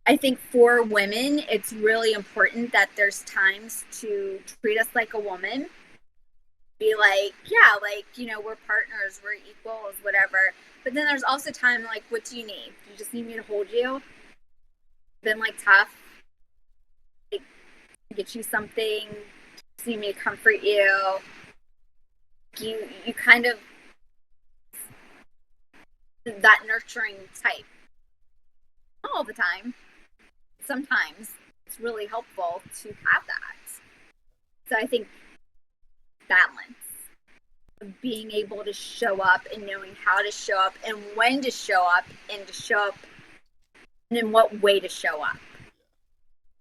I think for women, it's really important that there's times to treat us like a woman. Be like, yeah, like, we're partners, we're equals, whatever. But then there's also time, like, what do you need? Do you just need me to hold you? Been, like, tough. Like, get you something. Just need me to comfort you. You kind of, that nurturing type. Not all the time. Sometimes it's really helpful to have that. So I think balance of being able to show up and knowing how to show up and when to show up and to show up and in what way to show up.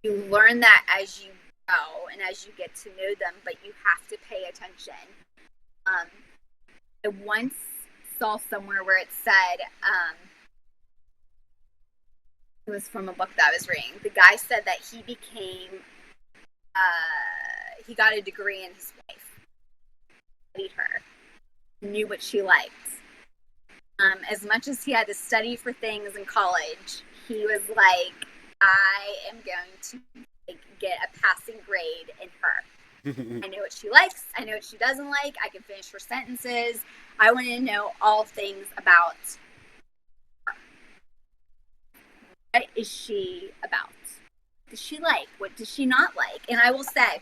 You learn that as you go and as you get to know them, but you have to pay attention. I once saw somewhere where it said, it was from a book that I was reading. The guy said that he got a degree in his wife, studied her, knew what she liked. As much as he had to study for things in college, he was like, I am going to get a passing grade in her. I know what she likes. I know what she doesn't like. I can finish her sentences. I want to know all things about her. What is she about? What does she like? What does she not like? And I will say,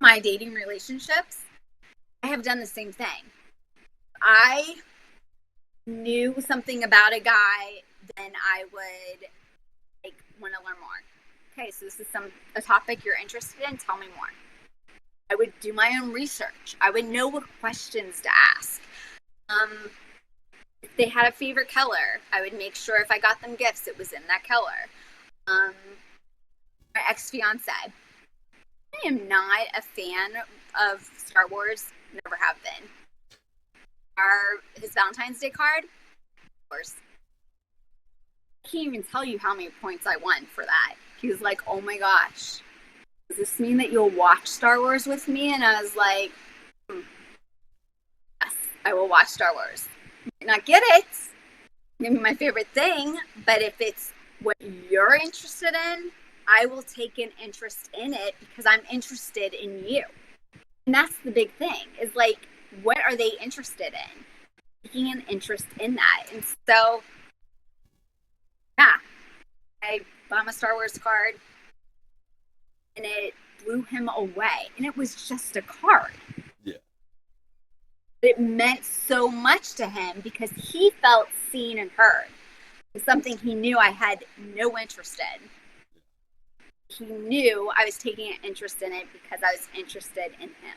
my dating relationships, I have done the same thing. I knew something about a guy, then I would want to learn more. Okay, so this is a topic you're interested in. Tell me more. I would do my own research. I would know what questions to ask. If they had a favorite color, I would make sure if I got them gifts, it was in that color. My ex-fiance, I am not a fan of Star Wars. Never have been. His Valentine's Day card, of course. I can't even tell you how many points I won for that. He was like, oh my gosh, does this mean that you'll watch Star Wars with me? And I was like, yes, I will watch Star Wars. I might not get it. It's gonna be my favorite thing, but if it's what you're interested in, I will take an interest in it because I'm interested in you. And that's the big thing, is like, what are they interested in? Taking an interest in that. And so, yeah, I bought him a Star Wars card and it blew him away. And it was just a card. Yeah. It meant so much to him because he felt seen and heard. It was something he knew I had no interest in. He knew I was taking an interest in it because I was interested in him.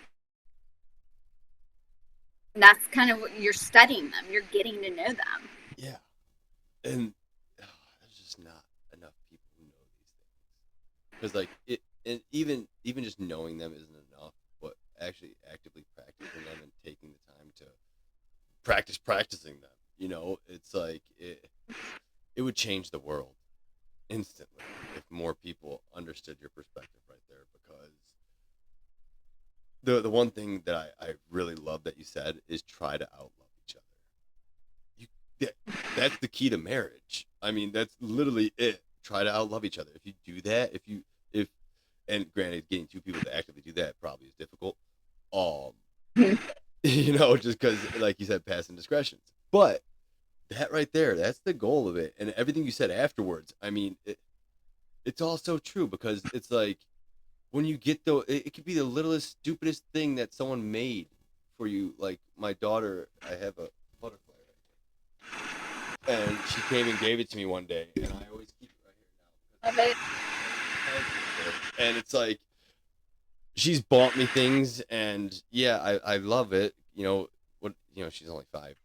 And that's kind of what you're studying them. You're getting to know them. Yeah. And there's just not enough people who know these things. Because like and even just knowing them isn't enough, but actually actively practicing them and taking the time to practicing them. It's like it would change the world instantly if more people understood your perspective right there. Because the one thing that I really love that you said is try to outlove each other. That's the key to marriage. I mean, that's literally it. Try to outlove each other. If you do that, and granted, getting two people to actively do that probably is difficult. Just because, like you said, past indiscretions. But that right there, that's the goal of it. And everything you said afterwards, I mean, it's all so true because it's like when you get it could be the littlest, stupidest thing that someone made for you. Like my daughter, I have a butterfly right here. And she came and gave it to me one day, and I always keep it right here now. Love it. And it's like, she's bought me things, and yeah, I love it. She's only 5,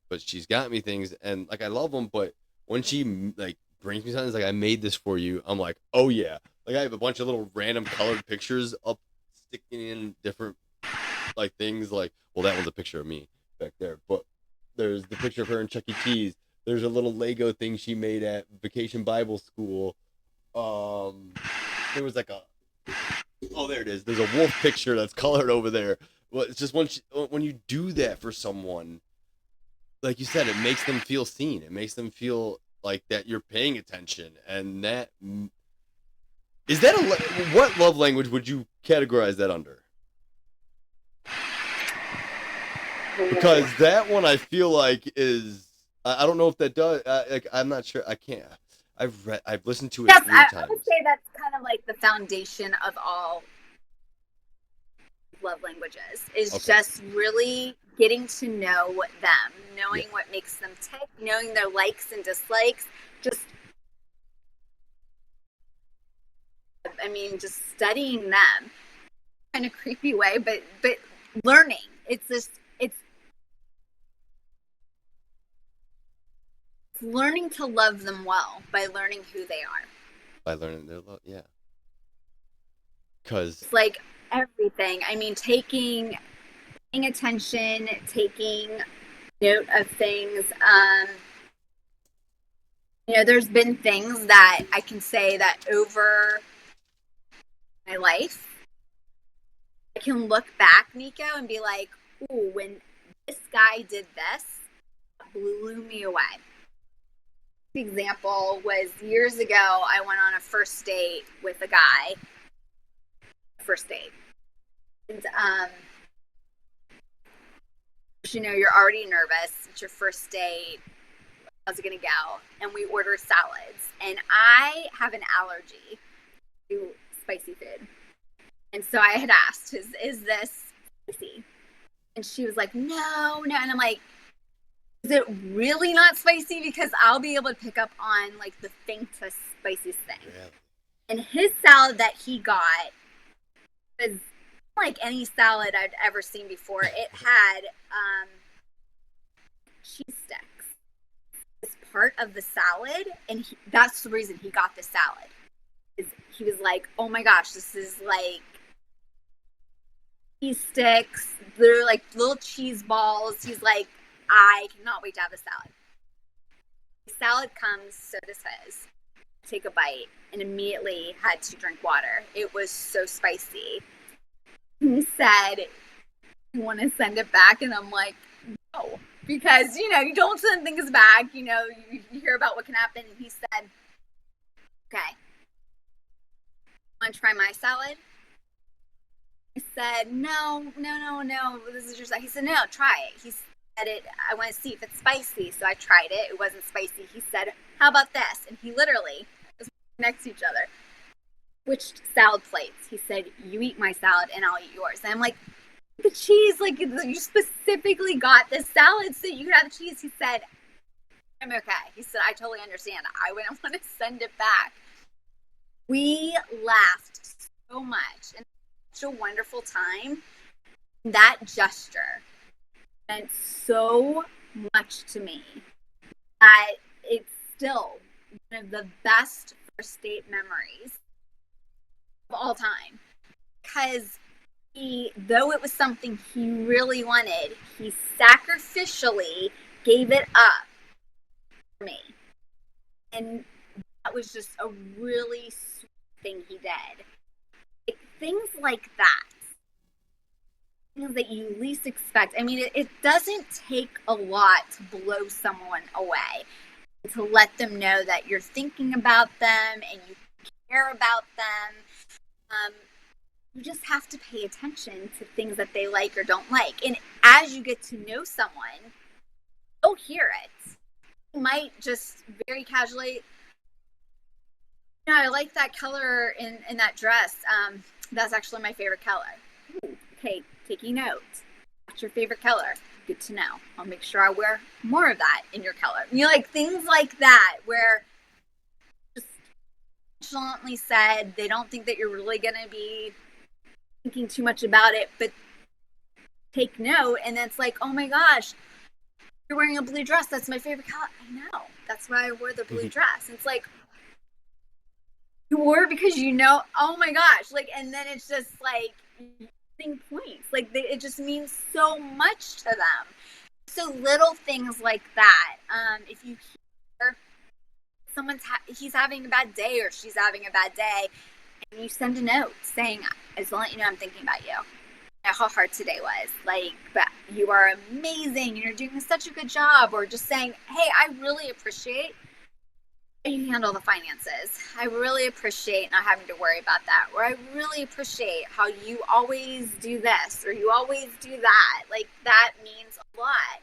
but she's got me things, and like I love them. But when she like brings me something, it's like, I made this for you. I'm like, oh yeah. Like I have a bunch of little random colored pictures up sticking in different like things. Like, well, that one's a picture of me back there, but there's the picture of her in Chuck E. Cheese. There's a little Lego thing she made at Vacation Bible School. There was like there it is. There's a wolf picture that's colored over there. Well, it's just when you do that for someone, like you said, it makes them feel seen. It makes them feel like that you're paying attention, and that is that what love language would you categorize that under? Because that one I feel like is, I don't know if that does, like I'm not sure. I can't. I've listened to it yes, 3 I times. would say that's kind of like the foundation of all love languages is just really getting to know them, knowing what makes them tick, knowing their likes and dislikes. Just studying them, kind of creepy way, but learning. It's learning to love them well by learning who they are. By learning their love, yeah. Because it's like everything. I mean, paying attention, taking note of things. There's been things that I can say that over my life, I can look back, Nico, and be like, ooh, when this guy did this, it blew me away. The example was years ago, I went on a first date with a guy. First date. And, you're already nervous. It's your first date. How's it going to go? And we order salads. And I have an allergy to spicy food. And so I had asked, is this spicy? And she was like, no. And I'm like, is it really not spicy? Because I'll be able to pick up on like the faintest spiciest thing. Yeah. And his salad that he got was like any salad I'd ever seen before. It had cheese sticks as part of the salad, and that's the reason he got the salad. He was like, oh my gosh, this is like cheese sticks. They're like little cheese balls. He's like, I cannot wait to have a salad. The salad comes, so does his. Take a bite and immediately had to drink water. It was so spicy. He said, you want to send it back? And I'm like, no, because, you don't send things back. You hear about what can happen. And he said, okay, want to try my salad? I said, no, this is your salad. He said, no, try it. He said it. I want to see if it's spicy. So I tried it. It wasn't spicy. He said, how about this? And he literally was next to each other. Switched salad plates. He said, you eat my salad and I'll eat yours. And I'm like, the cheese, like you specifically got this salad so you could have the cheese. He said, I'm okay. He said, I totally understand. I wouldn't want to send it back. We laughed so much and such a wonderful time. That gesture meant so much to me that it's still one of the best first date memories of all time. Because though it was something he really wanted, he sacrificially gave it up for me. And that was just a really sweet thing he did. Things like that. Things that you least expect. I mean, it doesn't take a lot to blow someone away. To let them know that you're thinking about them and you care about them. You just have to pay attention to things that they like or don't like. And as you get to know someone, you'll hear it. You might just very casually, I like that color in that dress. That's actually my favorite color. Ooh, okay, taking notes. What's your favorite color? Good to know. I'll make sure I wear more of that in your color. Like things like that where just nonchalantly said they don't think that you're really going to be thinking too much about it, but take note. And then it's like, oh my gosh, you're wearing a blue dress. That's my favorite color. I know. That's why I wore the blue dress. It's like, you wore because oh my gosh. Like, and then it's just like, points. Like, it just means so much to them. So little things like that. If you hear he's having a bad day or she's having a bad day, and you send a note saying, I just want to let you know I'm thinking about you. How hard today was. Like, but you are amazing. You're doing such a good job. Or just saying, hey, I really appreciate how you handle the finances. I really appreciate not having to worry about that. Or I really appreciate how you always do this or you always do that. Like, that means a lot.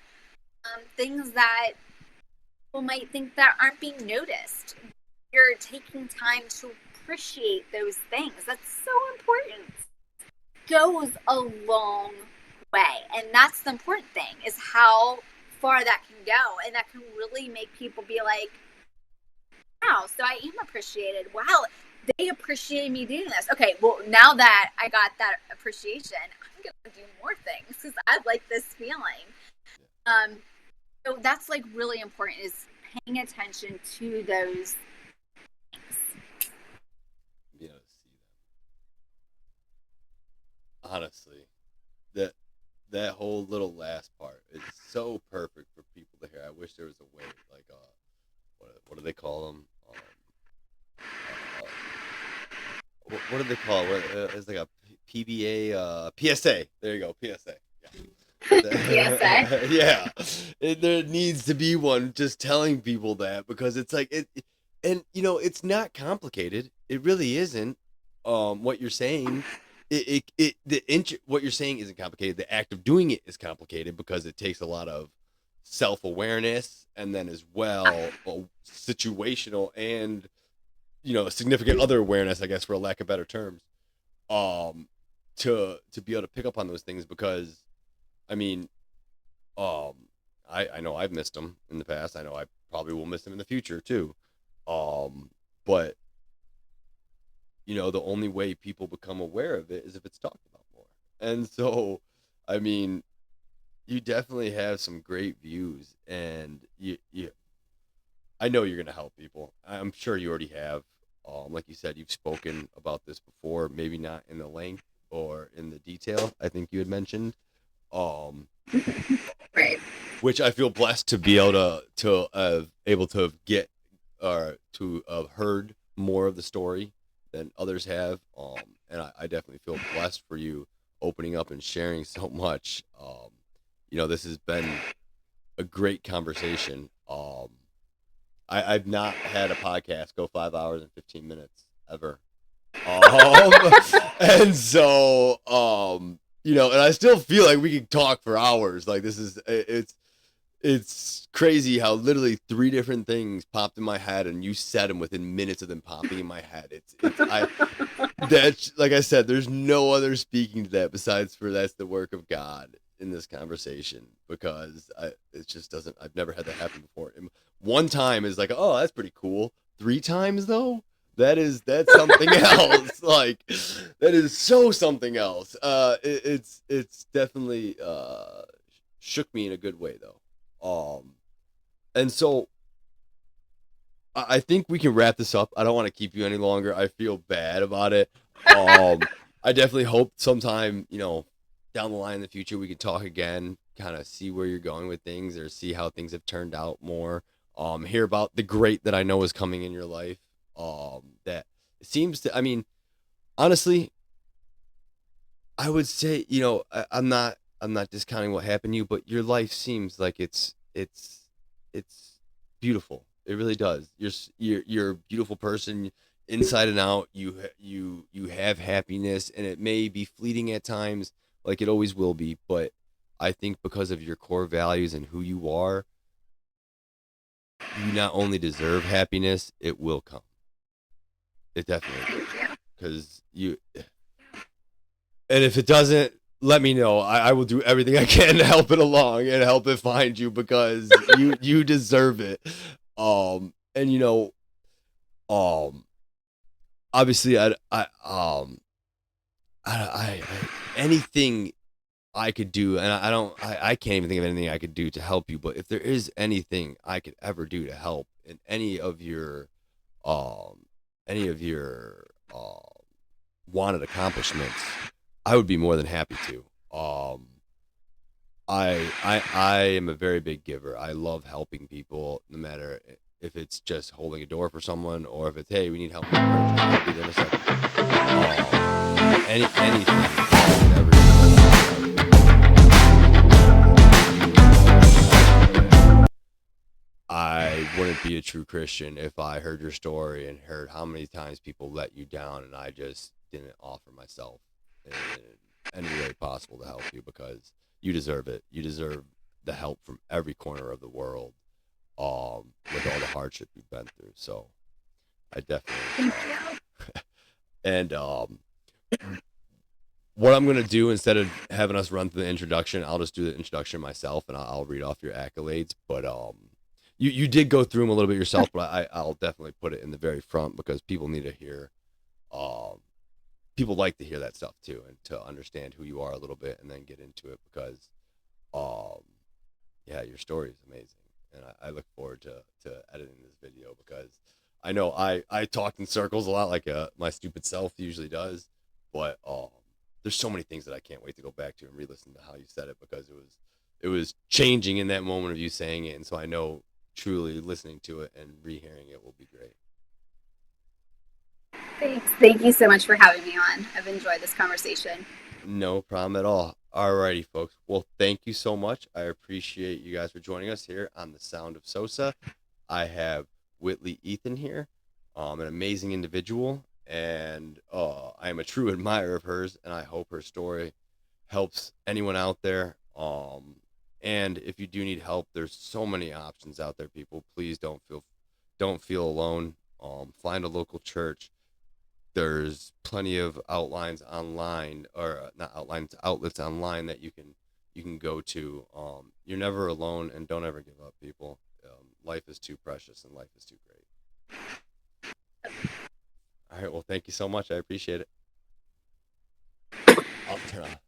Things that people might think that aren't being noticed. You're taking time to appreciate those things. That's so important. Goes a long way, and that's the important thing, is how far that can go, and that can really make people be like, wow, so I am appreciated. Wow, they appreciate me doing this. Okay, well, now that I got that appreciation, I'm gonna do more things because I like this feeling. So that's like really important, is paying attention to those things. Be able to see them. Honestly, that whole little last part is so perfect for people to hear. I wish there was a way, like, what do they call them? What do they call it? It's like a PBA, PSA. There you go, PSA. PSA. Yeah, there needs to be one just telling people that, because it's like and it's not complicated. It really isn't. What you're saying, what you're saying isn't complicated. The act of doing it is complicated because it takes a lot of self-awareness, and then as well situational and significant other awareness, I guess, for a lack of better terms, to be able to pick up on those things. Because I mean, I know I've missed them in the past. I know I probably will miss them in the future too. But the only way people become aware of it is if it's talked about more. And so, I mean, you definitely have some great views, and I know you're gonna help people. I'm sure you already have. Like you said, you've spoken about this before, maybe not in the length or in the detail I think you had mentioned. Right. Which I feel blessed to be able to get or to have heard more of the story than others have. And I definitely feel blessed for you opening up and sharing so much. This has been a great conversation. I've not had a podcast go 5 hours and 15 minutes ever. And so, and I still feel like we could talk for hours. Like, it's crazy how literally 3 different things popped in my head, and you said them within minutes of them popping in my head. That's, like I said, there's no other speaking to that besides for that's the work of God in this conversation, because it just doesn't. I've never had that happen before. And one time is like, oh, that's pretty cool. 3 times though, that's something else. Like, that is so something else. It's definitely shook me in a good way though. And so I think we can wrap this up. I don't want to keep you any longer. I feel bad about it. I definitely hope sometime, down the line in the future, we can talk again, kind of see where you're going with things, or see how things have turned out more. Hear about the great that I know is coming in your life. That seems to, I mean, honestly, I would say, I'm not discounting what happened to you, but your life seems like it's beautiful. It really does. You're a beautiful person inside and out. You have happiness, and it may be fleeting at times, like it always will be. But I think because of your core values and who you are, you not only deserve happiness, it will come. It definitely, because you. And if it doesn't, let me know. I will do everything I can to help it along and help it find you, because you deserve it. And obviously I anything I could do, and I can't even think of anything I could do to help you. But if there is anything I could ever do to help in um, any of your wanted accomplishments, I would be more than happy to. I am a very big giver. I love helping people, no matter if it's just holding a door for someone or if it's, hey, we need help. I'll be there in a second. Anything, whatever. I wouldn't be a true Christian if I heard your story and heard how many times people let you down, and I just didn't offer myself in any way possible to help you, because you deserve it. You deserve the help from every corner of the world, with all the hardship you've been through. So I definitely, and what I'm gonna do, instead of having us run through the introduction, I'll just do the introduction myself, and I'll read off your accolades. But you did go through them a little bit yourself, but I'll definitely put it in the very front, because people need to hear, people like to hear that stuff too, and to understand who you are a little bit, and then get into it, because yeah, your story is amazing, and I look forward to editing this video, because I know I talked in circles a lot, like my stupid self usually does, but there's so many things that I can't wait to go back to and re-listen to how you said it, because it was changing in that moment of you saying it, and so I know truly listening to it and rehearing it will be great. Thanks. Thank you so much for having me on. I've enjoyed this conversation. No problem at all. Alrighty, folks. Well, thank you so much. I appreciate you guys for joining us here on the Sound of Sosa. I have Witlee Ethan here, an amazing individual, and I am a true admirer of hers, and I hope her story helps anyone out there. And if you do need help, there's so many options out there, people. Please don't feel alone. Find a local church. There's plenty of outlines online, or not outlines, outlets online that you can go to. You're never alone, and don't ever give up, people. Life is too precious, and life is too great. All right, well, thank you so much. I appreciate it. I'll turn off.